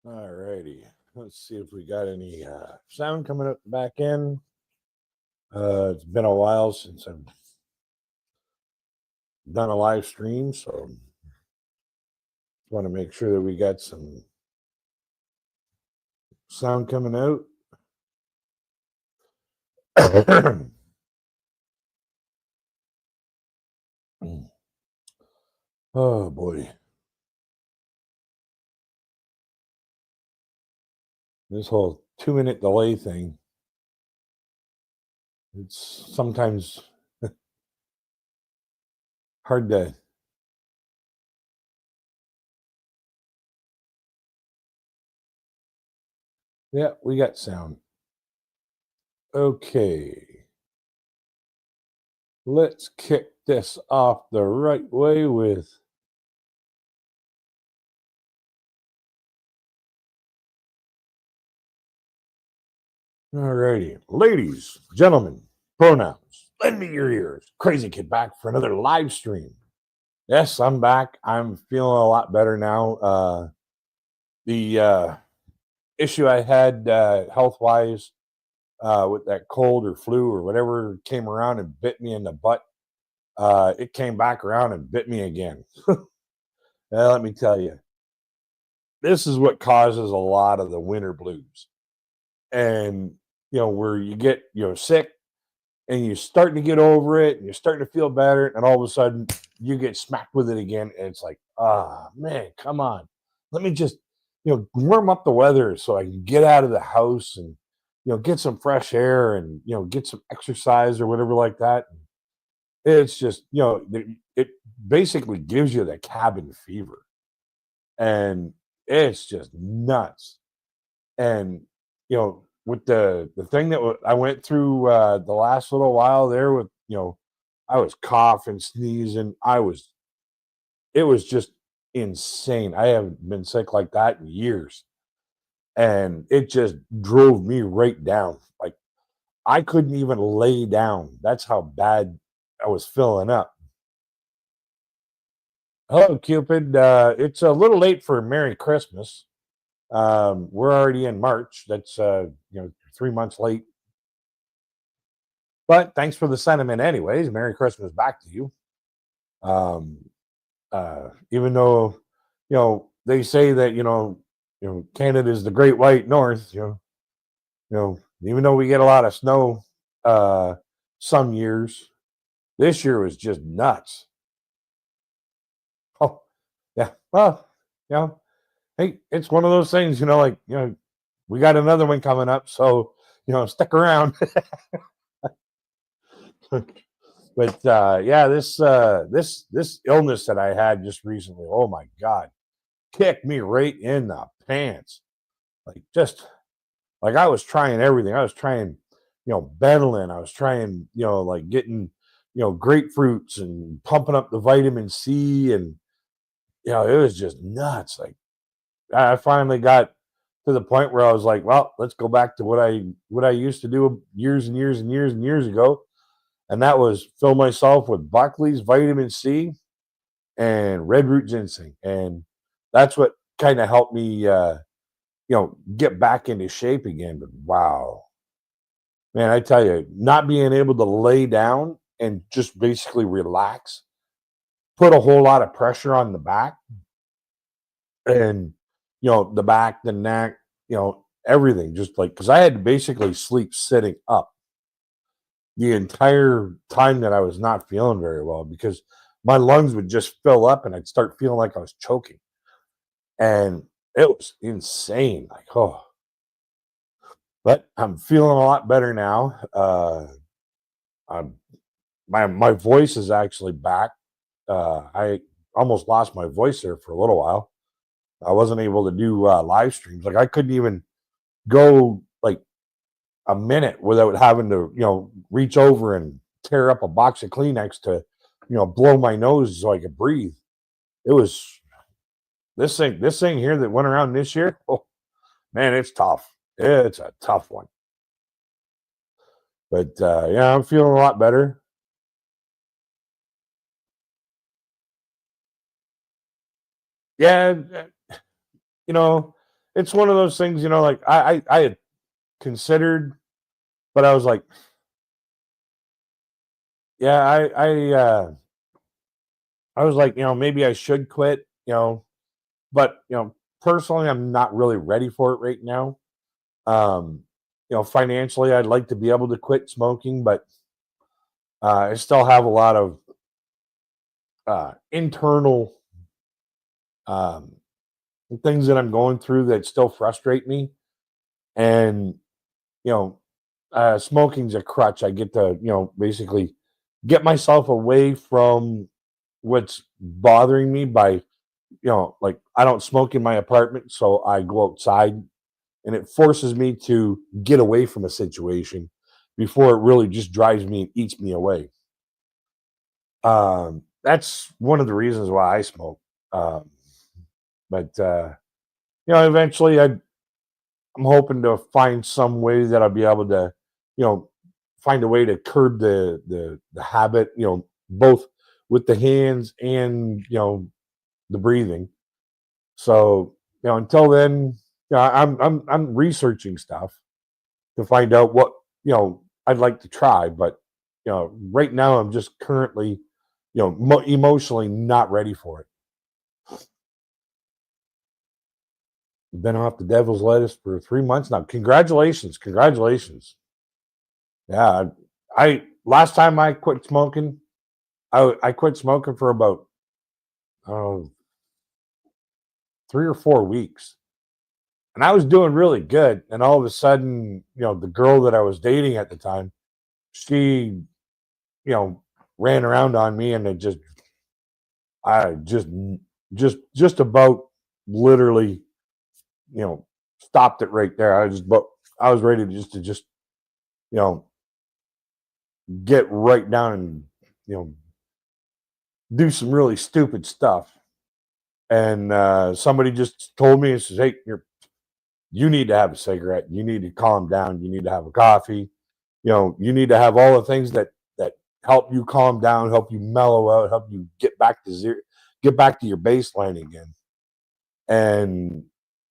All righty. Let's see if we got any sound coming up back in. It's been a while since I've done a live stream, so want to make sure that we got some sound coming out. Oh boy. This whole 2 minute delay thing. It's sometimes hard to. Yeah, we got sound. Okay. Let's kick this off the right way with all righty. Ladies, gentlemen, pronouns, lend me your ears. Crazy Kid back for another live stream. Yes, I'm back. I'm feeling a lot better now. The issue I had health wise with that cold or flu or whatever came around and bit me in the butt, it came back around and bit me again. Let me tell you, this is what causes a lot of the winter blues. And, where you get, sick and you're starting to get over it and you're starting to feel better. And all of a sudden you get smacked with it again. And it's like, man, come on. Let me just, warm up the weather so I can get out of the house and, get some fresh air and, get some exercise or whatever like that. It's just, it basically gives you the cabin fever and it's just nuts. And, with the thing that I went through the last little while there with, I was coughing, sneezing. It was just insane. I haven't been sick like that in years. And it just drove me right down. Like I couldn't even lay down. That's how bad I was filling up. Hello, Cupid. It's a little late for Merry Christmas. We're already in March. That's 3 months late. But thanks for the sentiment, anyways. Merry Christmas back to you. Um, Even though they say that Canada is the Great White North. Even though we get a lot of snow, some years, this year was just nuts. Oh, yeah. Well, hey, it's one of those things. We got another one coming up, so stick around. But yeah, this illness that I had just recently, oh my god, kicked me right in the pants. Like just like I was trying everything. I was trying, Benylin. I was trying, like getting, grapefruits and pumping up the vitamin C, and it was just nuts. Like I finally got to the point where I was like, well, let's go back to what I used to do years and years and years and years ago, and that was fill myself with Buckley's vitamin C and red root ginseng, and that's what kind of helped me, get back into shape again. But wow, man, I tell you, not being able to lay down and just basically relax put a whole lot of pressure on the back and the back, the neck, everything. Just like because I had to basically sleep sitting up the entire time that I was not feeling very well because my lungs would just fill up and I'd start feeling like I was choking. And it was insane. Like, oh, but I'm feeling a lot better now. I'm, my voice is actually back. I almost lost my voice there for a little while. I wasn't able to do live streams. Like I couldn't even go like a minute without having to, reach over and tear up a box of Kleenex to, blow my nose so I could breathe. It was this thing here that went around this year. Oh man, it's tough. It's a tough one. But yeah, I'm feeling a lot better. Yeah, you know, it's one of those things, like I had considered, but I was like, yeah, I was like, maybe I should quit, but personally, I'm not really ready for it right now. Um, financially, I'd like to be able to quit smoking, but I still have a lot of internal um, things that I'm going through that still frustrate me, and you know, smoking's a crutch. I get to, basically get myself away from what's bothering me by, like I don't smoke in my apartment, so I go outside and it forces me to get away from a situation before it really just drives me and eats me away. That's one of the reasons why I smoke. Um, but eventually I'm hoping to find some way that I'll be able to, you know, find a way to curb the habit, both with the hands and the breathing. So, until then, I'm researching stuff to find out what, I'd like to try, but right now I'm just currently, emotionally not ready for it. Been off the devil's lettuce for 3 months now. Congratulations, congratulations. Yeah, I last time I quit smoking, I quit smoking for about oh 3 or 4 weeks, and I was doing really good. And all of a sudden, the girl that I was dating at the time, she, you know, ran around on me, and it I just about literally, you know, stopped it right there. But I was ready to just you know get right down and you know do some really stupid stuff. And somebody just told me, it says, "Hey, you need to have a cigarette. You need to calm down. You need to have a coffee. You need to have all the things that help you calm down, help you mellow out, help you get back to zero, get back to your baseline again." And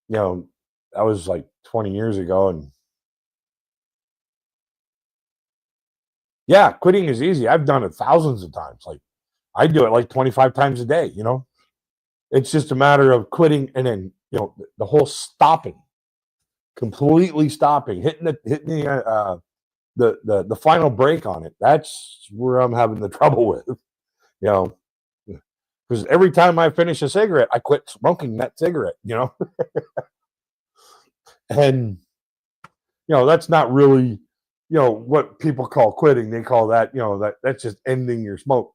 you know, that was like 20 years ago, and yeah, quitting is easy. I've done it thousands of times. Like I do it like 25 times a day. It's just a matter of quitting, and then the whole stopping, completely stopping, hitting the final break on it. That's where I'm having the trouble with. You know, because every time I finish a cigarette, I quit smoking that cigarette. And that's not really what people call quitting. They call that that's just ending your smoke.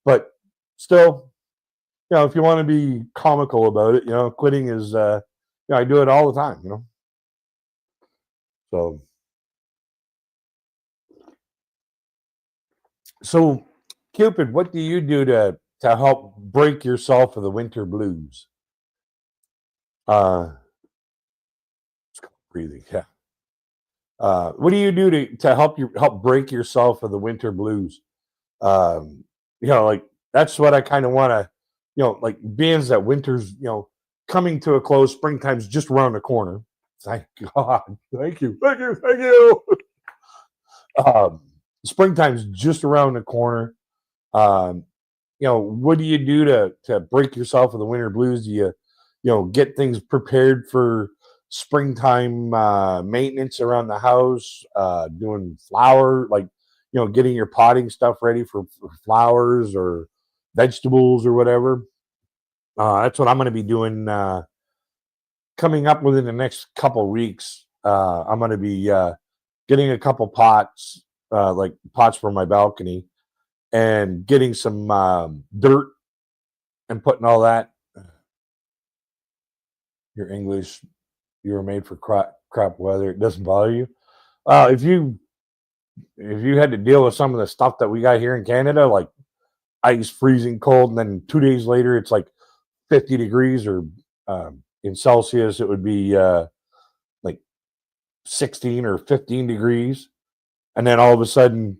But still, if you want to be comical about it, quitting is I do it all the time. So so Cupid, what do you do to help break yourself of the winter blues? Uh, breathing, yeah. What do you do to help break yourself of the winter blues? Um, like that's what I kind of want to, like being that winter's, coming to a close, springtime's just around the corner. Thank God. Thank you. Thank you. Thank you. Um, springtime's just around the corner. Um, what do you do to break yourself of the winter blues? Do you get things prepared for springtime maintenance around the house, doing flower, like getting your potting stuff ready for flowers or vegetables or whatever. That's what I'm going to be doing coming up within the next couple weeks. I'm going to be getting a couple pots, like pots for my balcony, and getting some dirt and putting all that. Your English, you were made for crap weather. It doesn't bother you. If you had to deal with some of the stuff that we got here in Canada, like ice freezing cold, and then 2 days later it's like 50 degrees, or in Celsius it would be like 16 or 15 degrees, and then all of a sudden,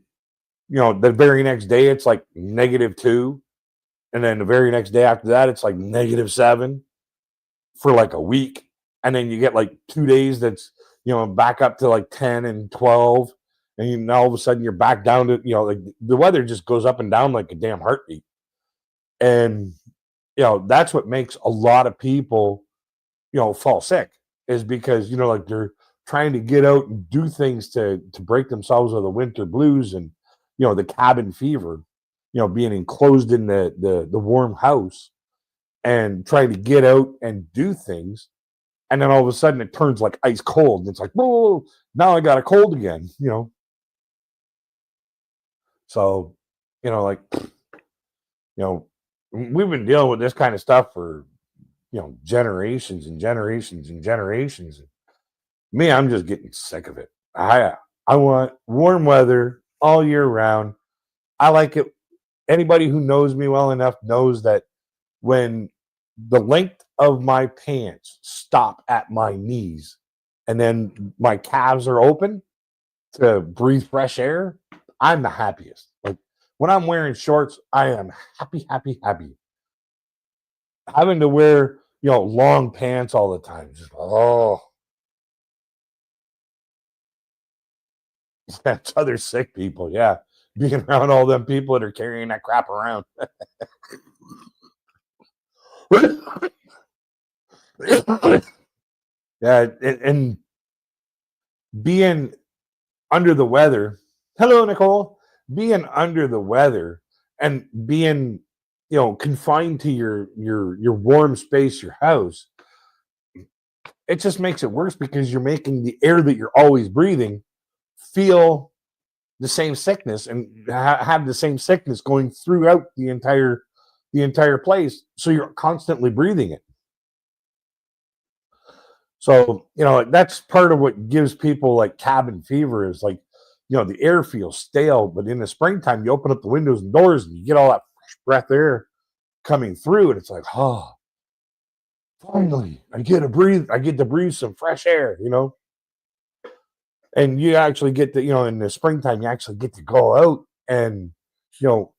the very next day it's like -2, and then the very next day after that it's like -7 for like a week. and then you get like 2 days that's back up to like 10 and 12, and now all of a sudden you're back down to like the weather just goes up and down like a damn heartbeat. And that's what makes a lot of people fall sick, is because like they're trying to get out and do things to break themselves of the winter blues, and the cabin fever, being enclosed in the warm house and trying to get out and do things. And then all of a sudden it turns like ice cold. And it's like, whoa, now I got a cold again. So, like, we've been dealing with this kind of stuff for, generations and generations and generations. Me, I'm just getting sick of it. I want warm weather all year round. I like it. Anybody who knows me well enough knows that when the length of my pants stop at my knees and then my calves are open to breathe fresh air, I'm the happiest. Like when I'm wearing shorts, I am happy, happy, happy. Having to wear, long pants all the time, just that's other sick people. Yeah. Being around all them people that are carrying that crap around. Yeah, and being under the weather. Hello, Nicole. Being under the weather and being, confined to your warm space, your house, it just makes it worse because you're making the air that you're always breathing feel the same sickness and have the same sickness going throughout the entire place. So you're constantly breathing it. So, that's part of what gives people like cabin fever, is like, the air feels stale, but in the springtime, you open up the windows and doors and you get all that fresh breath air coming through. And it's like, oh, finally, I get to breathe some fresh air. And you actually get to, in the springtime, you actually get to go out and, you know,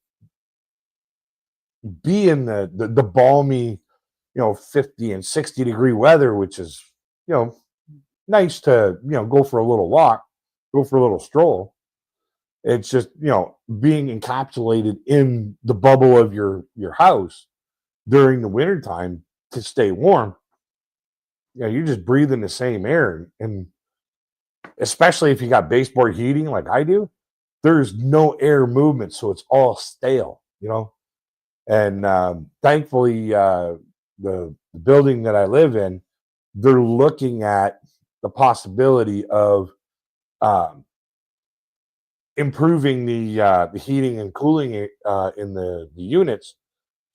be in the balmy, 50 and 60-degree weather, which is, you know, nice to, go for a little walk, go for a little stroll. It's just, being encapsulated in the bubble of your house during the wintertime to stay warm. You're just breathing the same air. And especially if you got baseboard heating like I do, there's no air movement. So it's all stale. And thankfully, the building that I live in, they're looking at the possibility of um, improving the heating and cooling in the units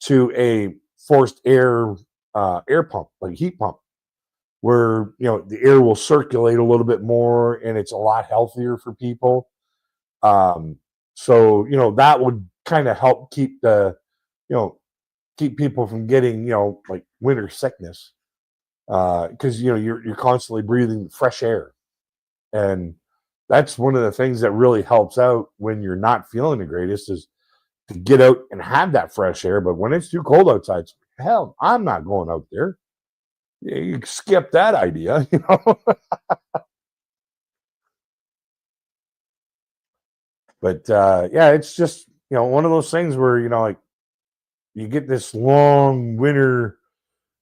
to a forced air pump, like heat pump, where the air will circulate a little bit more and it's a lot healthier for people. Um, so that would kind of help you know keep people from getting like winter sickness, because you're constantly breathing fresh air. And that's one of the things that really helps out when you're not feeling the greatest, is to get out and have that fresh air. But when it's too cold outside, hell, I'm not going out there. You skip that idea. But yeah, it's just one of those things where like you get this long winter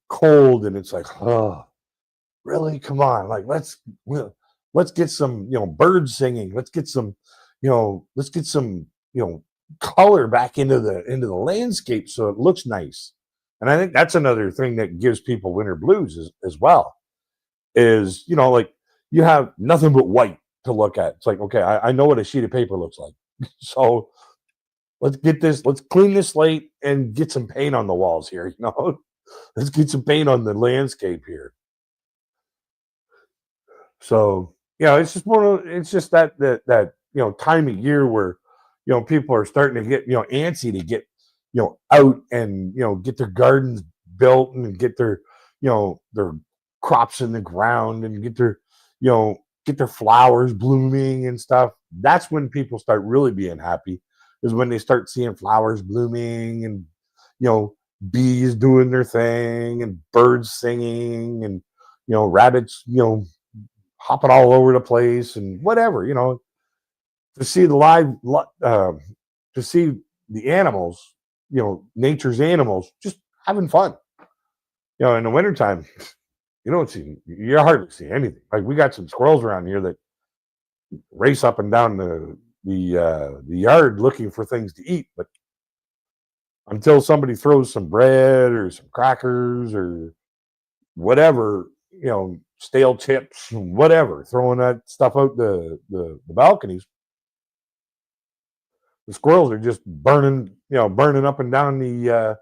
cold, and it's like, oh, really? Come on, like let's get some birds singing. Let's get some color back into the landscape so it looks nice. And I think that's another thing that gives people winter blues as well, is like you have nothing but white to look at. It's like, okay, I know what a sheet of paper looks like. So let's clean this slate and get some paint on the walls here. Let's get some paint on the landscape here. So it's just it's just that time of year where people are starting to get antsy to get out and get their gardens built and get their crops in the ground and get their flowers blooming and stuff. That's when people start really being happy, is when they start seeing flowers blooming and you know bees doing their thing and birds singing and rabbits, hopping all over the place and whatever, to see the to see the animals, nature's animals just having fun. In the wintertime, you hardly see anything. Like we got some squirrels around here that race up and down the yard looking for things to eat, but until somebody throws some bread or some crackers or whatever, stale chips, whatever, throwing that stuff out the balconies, the squirrels are just burning up and down the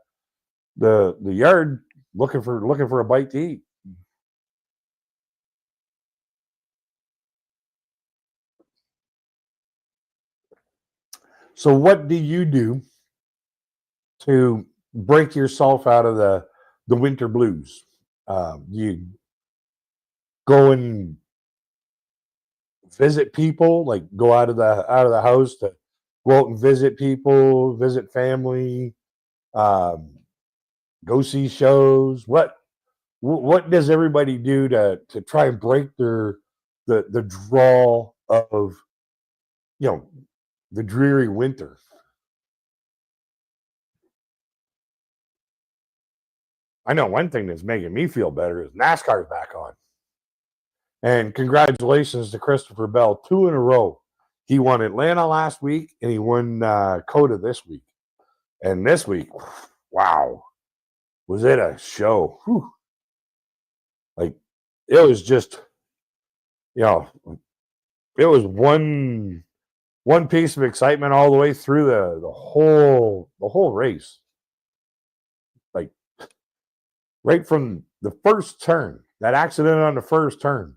yard looking for a bite to eat. So what do you do to break yourself out of the winter blues? You go and visit people, like go out of the house to go out and visit people, visit family, um, go see shows. What does everybody do to try and break the draw of you know the dreary winter? I know one thing that's making me feel better is NASCAR's back on. And congratulations to Christopher Bell, 2 in a row. He won Atlanta last week, and he won Coda this week. And this week, wow, was it a show? Whew. Like it was just, you know, it was one piece of excitement all the way through the whole race. Like right from the first turn, that accident on the first turn.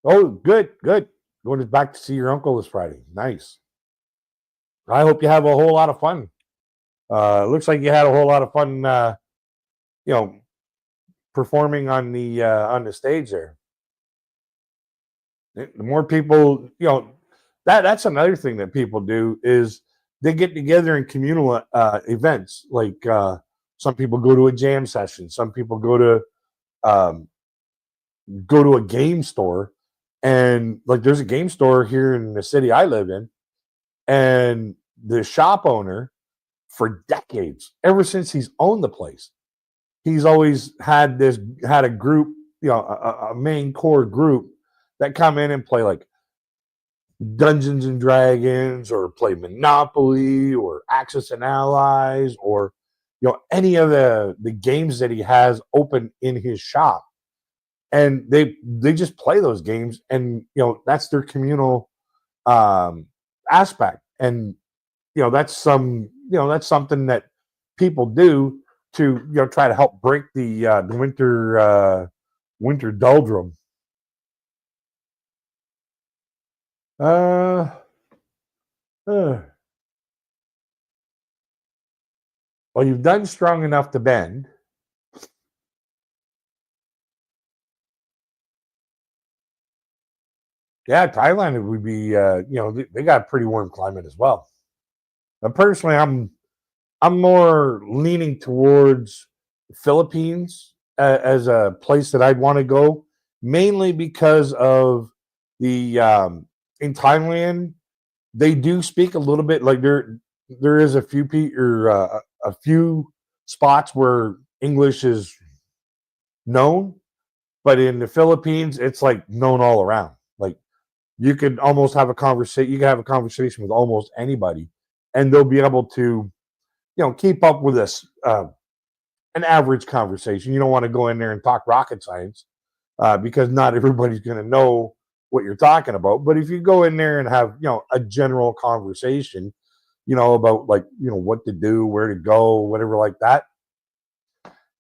Oh, good, good. Going back to see your uncle this Friday. Nice. I hope you have a whole lot of fun. It looks like you had a whole lot of fun. You know, performing on the stage there. The more people, that's another thing that people do is they get together in communal events. Like some people go to a jam session. Some people um, go to a game store, and like there's a game store here in the city I live in, and the shop owner for decades, ever since he's owned the place, he's always had a group, a main core group that come in and play like Dungeons and Dragons or play Monopoly or Axis and Allies or any of the games that he has open in his shop, and they just play those games, and that's their communal um aspect. And that's something that people do to try to help break the winter doldrum. Uh, uh, well, you've done strong enough to bend. Yeah, Thailand would be. They got a pretty warm climate as well. But personally, I'm more leaning towards Philippines as a place that I'd want to go, mainly because of the in Thailand they do speak a little bit like there is a few spots where English is known, but in the Philippines it's like known all around. Like you could almost have a conversation. You can have a conversation with almost anybody, and they'll be able to keep up with this an average conversation. You don't want to go in there and talk rocket science because not everybody's going to know what you're talking about. But if you go in there and have a general conversation, about like what to do, where to go, whatever like that,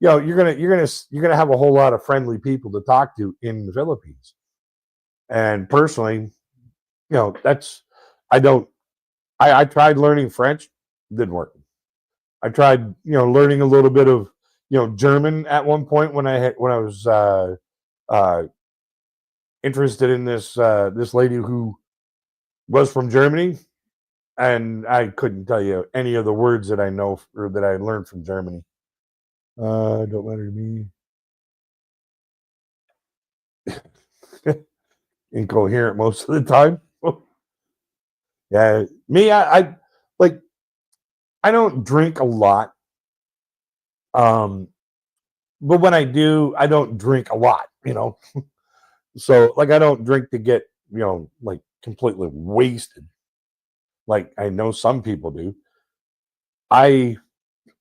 you're gonna have a whole lot of friendly people to talk to in the Philippines. And personally, that's I don't. I tried learning French, didn't work. I tried, learning a little bit of, German at one point when I was uh, interested in this lady who was from Germany, and I couldn't tell you any of the words that I know or that I learned from Germany. Don't matter to me. incoherent most of the time. Yeah, me, I like I don't drink a lot. Um, but when I do, I don't drink a lot, So like I don't drink to get, like completely wasted. Like I know some people do. I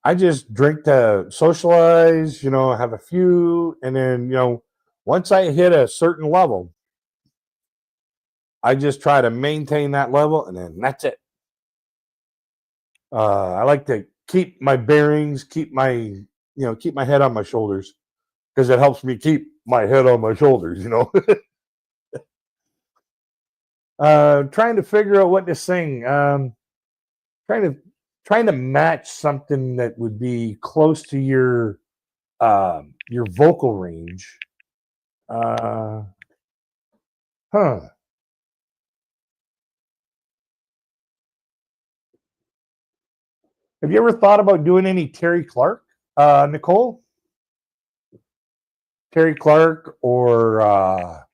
I just drink to socialize, have a few, and then, once I hit a certain level, I just try to maintain that level, and then that's it. I like to keep my bearings, keep my head on my shoulders because it helps me keep my head on my shoulders. Trying to figure out what to sing. Trying to trying to match something that would be close to your vocal range. Uh, huh. Have you ever thought about doing any Terry Clark, Nicole? Terry Clark or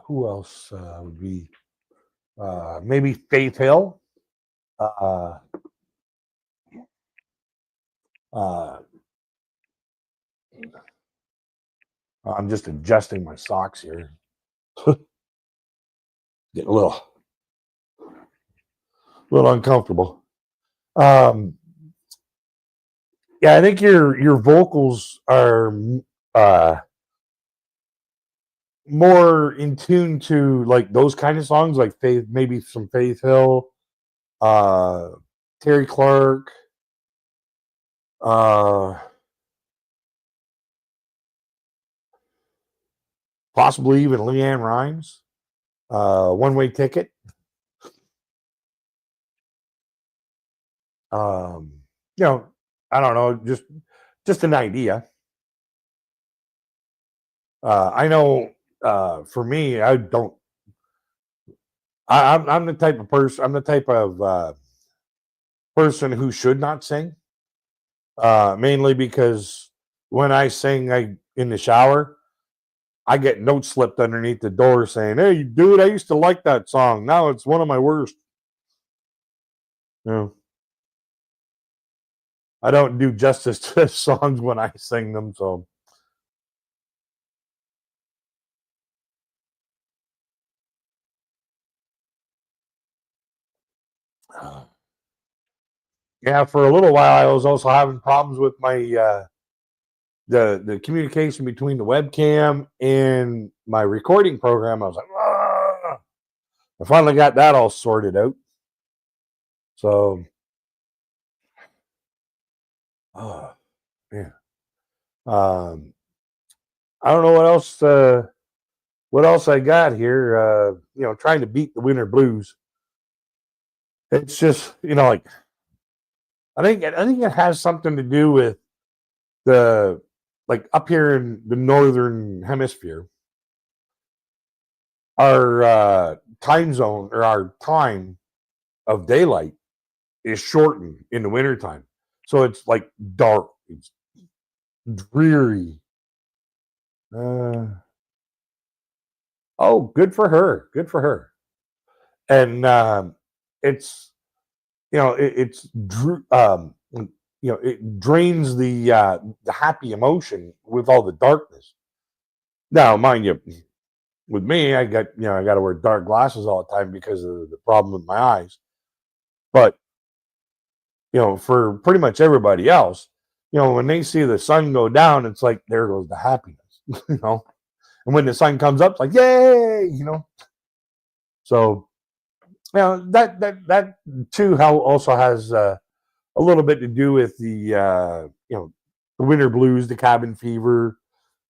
who else would be? Maybe Faith Hill. Uh, uh, I'm just adjusting my socks here. Getting a little uncomfortable. Um, yeah, I think your vocals are uh, more in tune to like those kind of songs, like Faith, maybe some Faith Hill, uh, Terry Clark, uh, possibly even Leanne Rhymes. One Way Ticket. Um, you know, I don't know, just an idea. I know for me, I don't. I'm the type of person. I'm the type of person who should not sing. Mainly because when I sing, I in the shower, I get notes slipped underneath the door saying, "Hey, dude, I used to like that song. Now it's one of my worst." You know, I don't do justice to songs when I sing them. So, uh, yeah, for a little while, I was also having problems with my the communication between the webcam and my recording program. I was like, "Ah!" I finally got that all sorted out. So, oh man, um, I don't know what else. What else I got here? Trying to beat the winter blues. It's just like I think it has something to do with the like up here in the northern hemisphere, our time zone or our time of daylight is shortened in the wintertime. So it's like dark, it's dreary. Uh, oh, good for her. Good for her. And it's it drains the happy emotion with all the darkness. Now, mind you, with me, I got to wear dark glasses all the time because of the problem with my eyes. But for pretty much everybody else, when they see the sun go down, it's like there goes the happiness, And when the sun comes up, it's like yay. So that too how also has a little bit to do with the winter blues, the cabin fever,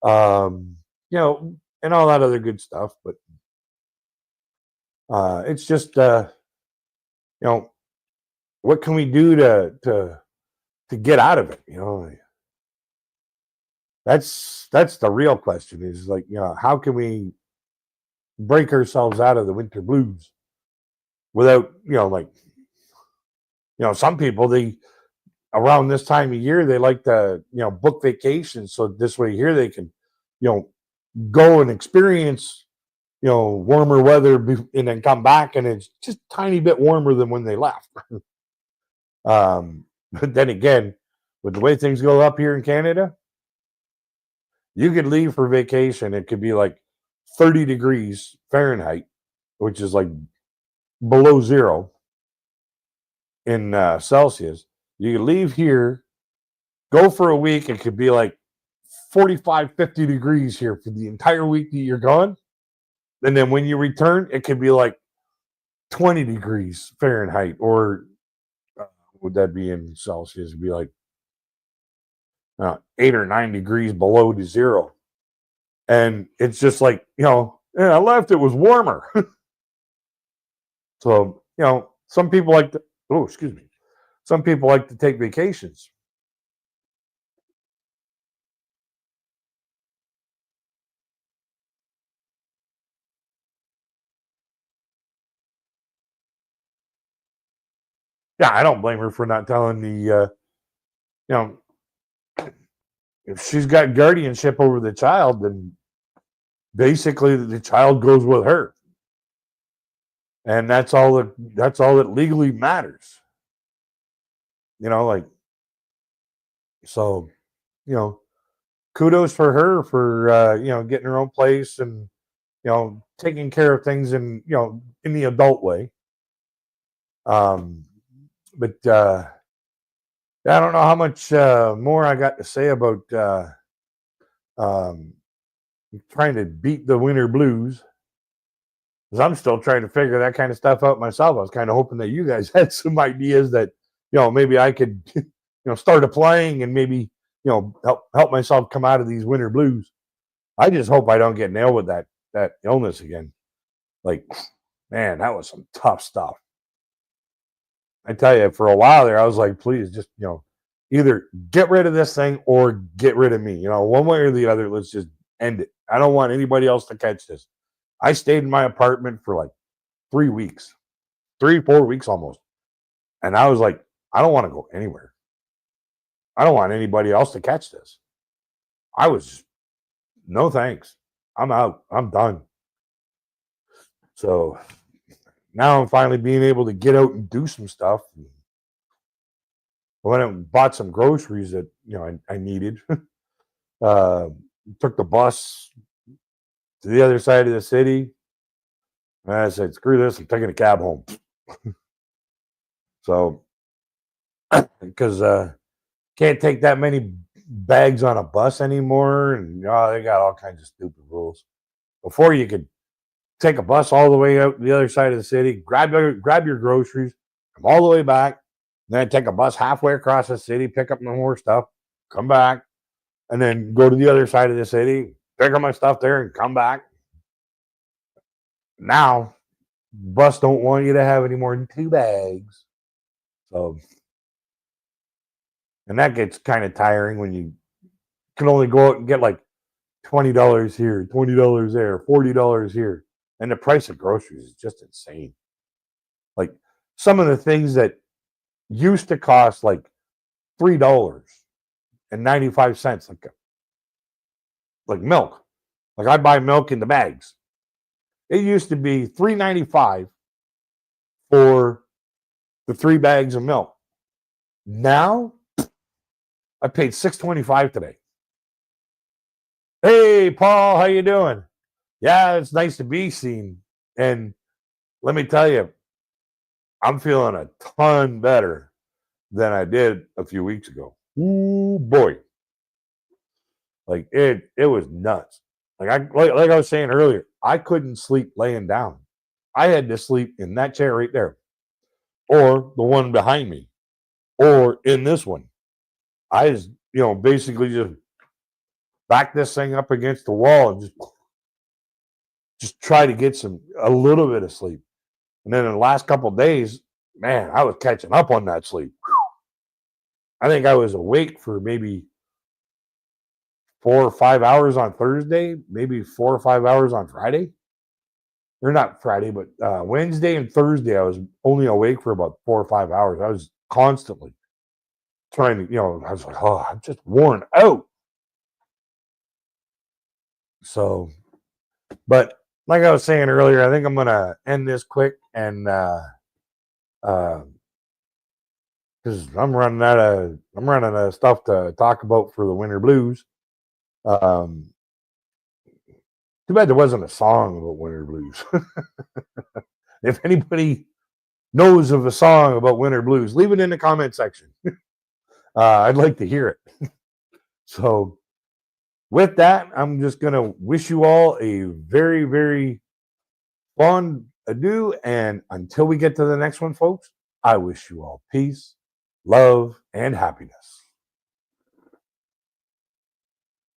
and all that other good stuff. But it's just you know what can we do to get out of it? That's the real question. Is like how can we break ourselves out of the winter blues without like some people they around this time of year they like to book vacations so this way here they can you know go and experience, warmer weather and then come back and it's just a tiny bit warmer than when they left. But then again, with the way things go up here in Canada, you could leave for vacation. It could be like 30 degrees Fahrenheit, which is like below zero in Celsius. You could leave here, go for a week. It could be like 45, 50 degrees here for the entire week that you're gone. And then when you return, it could be like 20 degrees Fahrenheit, or would that be in Celsius? It'd be like 8 or 9 degrees below to zero. And it's just like, I left, it was warmer. So, some people like to, some people like to take vacations. Yeah, I don't blame her for not telling the, if she's got guardianship over the child, then basically the child goes with her. And that's all that legally matters. Like, so, kudos for her for, getting her own place and, taking care of things in the adult way. But I don't know how much more I got to say about trying to beat the winter blues, because I'm still trying to figure that kind of stuff out myself. I was kind of hoping that you guys had some ideas that maybe I could start applying and maybe help myself come out of these winter blues. I just hope I don't get nailed with that illness again. Like, man, that was some tough stuff. I tell you, for a while there, I was like, please just, either get rid of this thing or get rid of me. One way or the other, let's just end it. I don't want anybody else to catch this. I stayed in my apartment for like 3 weeks, 4 weeks almost. And I was like, I don't want to go anywhere. I don't want anybody else to catch this. I was, no thanks. I'm out. I'm done. So now I'm finally being able to get out and do some stuff. I went out and bought some groceries that I needed. Took the bus to the other side of the city. And I said, screw this, I'm taking a cab home. So, because can't take that many bags on a bus anymore. And they got all kinds of stupid rules. Before, you could take a bus all the way out the other side of the city, grab your groceries, come all the way back, then take a bus halfway across the city, pick up more stuff, come back, and then go to the other side of the city, pick up my stuff there, and come back. Now, bus don't want you to have any more than 2 bags. So, and that gets kind of tiring when you can only go out and get like $20 here, $20 there, $40 here. And the price of groceries is just insane. Like, some of the things that used to cost like $3.95, like milk. Like, I buy milk in the bags. It used to be $3.95 for the 3 bags of milk. Now, I paid $6.25 today. Hey, Paul, how you doing? Yeah, it's nice to be seen. And let me tell you, I'm feeling a ton better than I did a few weeks ago. Ooh, boy. Like, it was nuts. Like I was saying earlier, I couldn't sleep laying down. I had to sleep in that chair right there, or the one behind me, or in this one. I just, basically just back this thing up against the wall and just try to get a little bit of sleep. And then in the last couple of days, man, I was catching up on that sleep. I think I was awake for maybe 4 or 5 hours on Thursday, maybe 4 or 5 hours on Friday. Or not Friday, but Wednesday and Thursday, I was only awake for about 4 or 5 hours. I was constantly trying to, I was like, oh, I'm just worn out. So, but like I was saying earlier, I think I'm gonna end this quick and because I'm running out of stuff to talk about for the winter blues. Um, Too bad there wasn't a song about winter blues. If anybody knows of a song about winter blues, leave it in the comment section. I'd like to hear it. So, with that, I'm just going to wish you all a very, very fond adieu. And until we get to the next one, folks, I wish you all peace, love, and happiness.